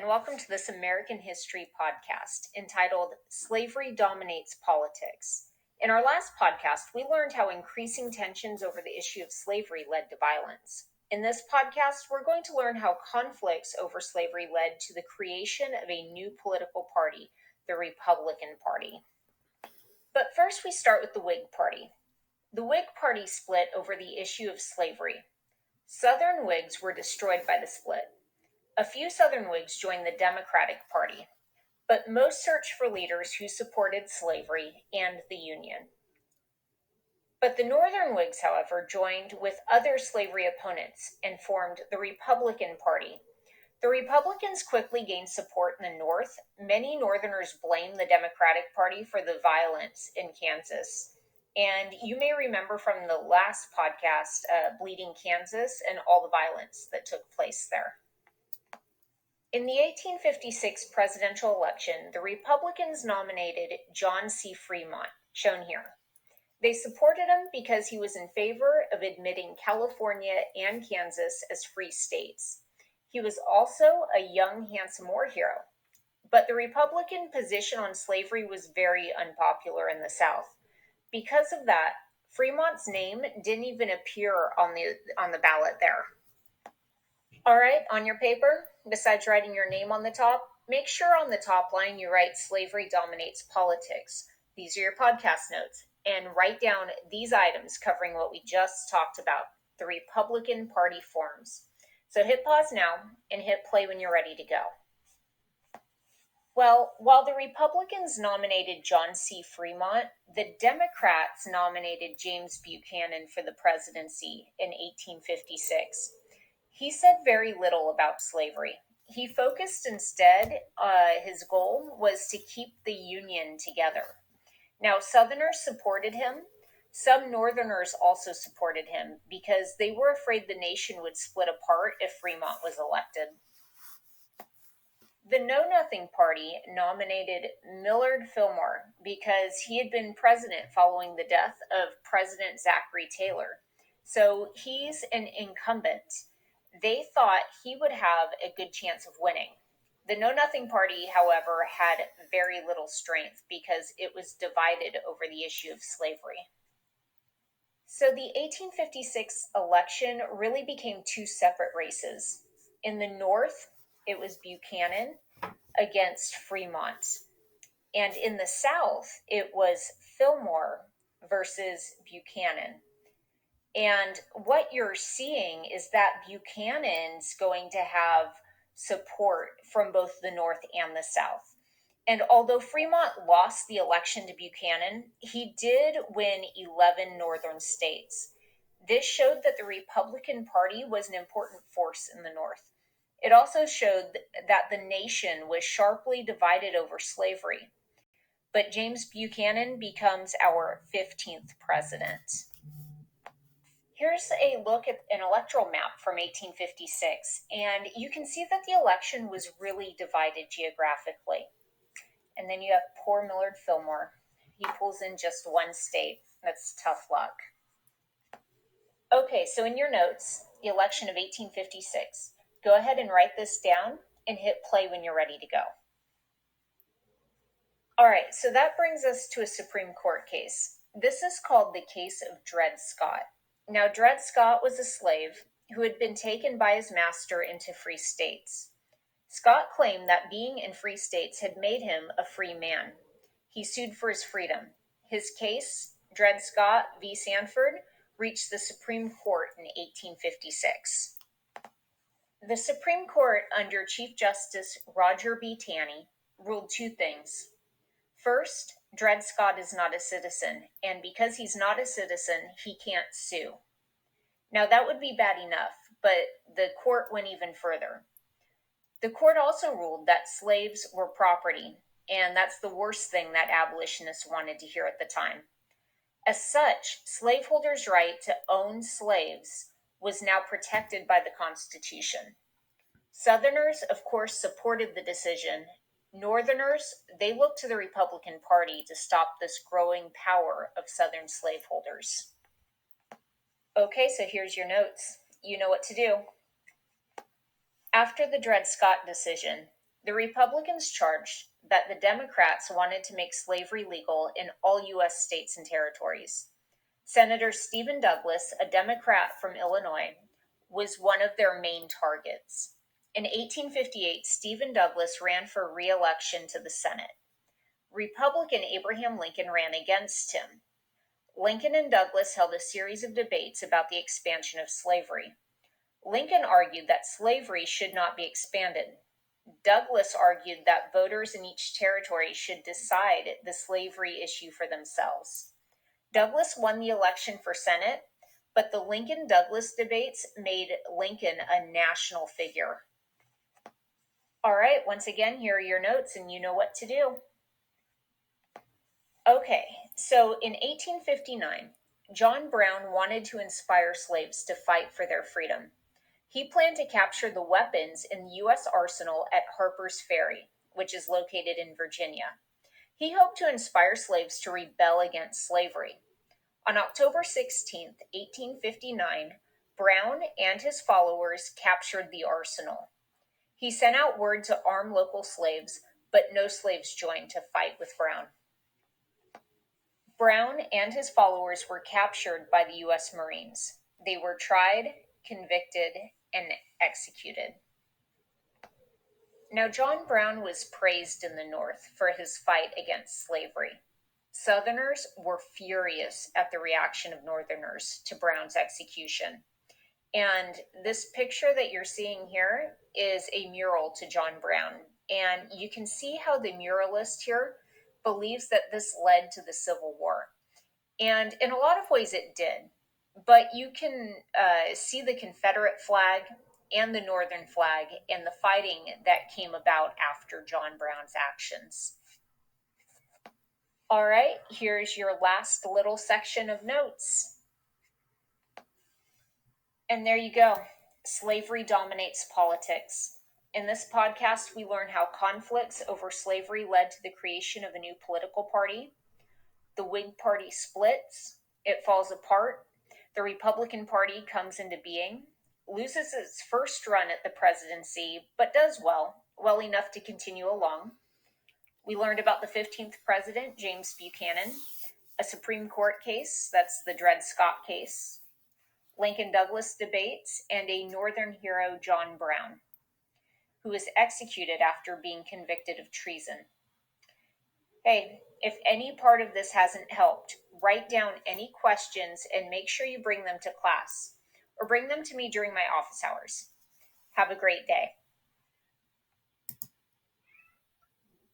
and welcome to this American History podcast entitled Slavery Dominates Politics. In our last podcast, we learned how increasing tensions over the issue of slavery led to violence. In this podcast, we're going to learn how conflicts over slavery led to the creation of a new political party, the Republican Party. But first, we start with the Whig Party. The Whig Party split over the issue of slavery. Southern Whigs were destroyed by the split. A few Southern Whigs joined the Democratic Party, but most searched for leaders who supported slavery and the Union. But the Northern Whigs, however, joined with other slavery opponents and formed the Republican Party. The Republicans quickly gained support in the North. Many Northerners blamed the Democratic Party for the violence in Kansas. And you may remember from the last podcast, Bleeding Kansas, and all the violence that took place there. In the 1856 presidential election, the Republicans nominated John C. Fremont, shown here. They supported him because he was in favor of admitting California and Kansas as free states. He was also a young, handsome war hero. But the Republican position on slavery was very unpopular in the South. Because of that, Fremont's name didn't even appear on the ballot there. All right, on your paper, besides writing your name on the top, make sure on the top line you write Slavery Dominates Politics. These are your podcast notes. And write down these items covering what we just talked about, the Republican Party forms. So hit pause now and hit play when you're ready to go. Well, while the Republicans nominated John C. Fremont, the Democrats nominated James Buchanan for the presidency in 1856. He said very little about slavery. He focused instead, his goal was to keep the Union together. Now, Southerners supported him. Some Northerners also supported him because they were afraid the nation would split apart if Fremont was elected. The Know Nothing Party nominated Millard Fillmore because he had been president following the death of President Zachary Taylor. So he's an incumbent. They thought he would have a good chance of winning. The Know Nothing Party, however, had very little strength because it was divided over the issue of slavery. So the 1856 election really became two separate races. In the North, it was Buchanan against Fremont. And in the South, it was Fillmore versus Buchanan. And what you're seeing is that Buchanan's going to have support from both the North and the South. And although Fremont lost the election to Buchanan, he did win 11 northern states. This showed that the Republican Party was an important force in the North. It also showed that the nation was sharply divided over slavery. But James Buchanan becomes our 15th president. Here's a look at an electoral map from 1856, and you can see that the election was really divided geographically. And then you have poor Millard Fillmore. He pulls in just one state. That's tough luck. Okay, so in your notes, the election of 1856. Go ahead and write this down and hit play when you're ready to go. All right, so that brings us to a Supreme Court case. This is called the case of Dred Scott. Now, Dred Scott was a slave who had been taken by his master into free states. Scott claimed that being in free states had made him a free man. He sued for his freedom. His case, Dred Scott v. Sandford, reached the Supreme Court in 1856. The Supreme Court, under Chief Justice Roger B. Taney, ruled two things. First, Dred Scott is not a citizen, and because he's not a citizen, he can't sue. Now, that would be bad enough, but the court went even further. The court also ruled that slaves were property, and that's the worst thing that abolitionists wanted to hear at the time. As such, slaveholders' right to own slaves was now protected by the Constitution. Southerners, of course, supported the decision. Northerners, they looked to the Republican Party to stop this growing power of Southern slaveholders. Okay, so here's your notes. You know what to do. After the Dred Scott decision, The Republicans charged that the Democrats wanted to make slavery legal in all U.S. states and territories. Senator Stephen Douglas, a Democrat from Illinois, was one of their main targets. In 1858, Stephen Douglas ran for re-election to the Senate. Republican Abraham Lincoln ran against him. Lincoln and Douglas held a series of debates about the expansion of slavery. Lincoln argued that slavery should not be expanded. Douglas argued that voters in each territory should decide the slavery issue for themselves. Douglas won the election for Senate, but the Lincoln-Douglas debates made Lincoln a national figure. All right, once again, here are your notes and you know what to do. Okay, so in 1859, John Brown wanted to inspire slaves to fight for their freedom. He planned to capture the weapons in the U.S. arsenal at Harper's Ferry, which is located in Virginia. He hoped to inspire slaves to rebel against slavery. On October 16, 1859, Brown and his followers captured the arsenal. He sent out word to arm local slaves, but no slaves joined to fight with Brown. Brown and his followers were captured by the U.S. Marines. They were tried, convicted, and executed. Now, John Brown was praised in the North for his fight against slavery. Southerners were furious at the reaction of Northerners to Brown's execution. And this picture that you're seeing here is a mural to John Brown. And you can see how the muralist here believes that this led to the Civil War. And in a lot of ways it did. But you can see the Confederate flag and the Northern flag and the fighting that came about after John Brown's actions. All right, here's your last little section of notes. And there you go. Slavery dominates politics. In this podcast, we learn how conflicts over slavery led to the creation of a new political party. The Whig Party splits, it falls apart, the Republican Party comes into being, loses its first run at the presidency, but does well enough to continue along. We learned about the 15th president, James Buchanan, a Supreme Court case, that's the Dred Scott case, Lincoln-Douglas debates, and a Northern hero, John Brown, who was executed after being convicted of treason. Hey, if any part of this hasn't helped, write down any questions and make sure you bring them to class, or bring them to me during my office hours. Have a great day.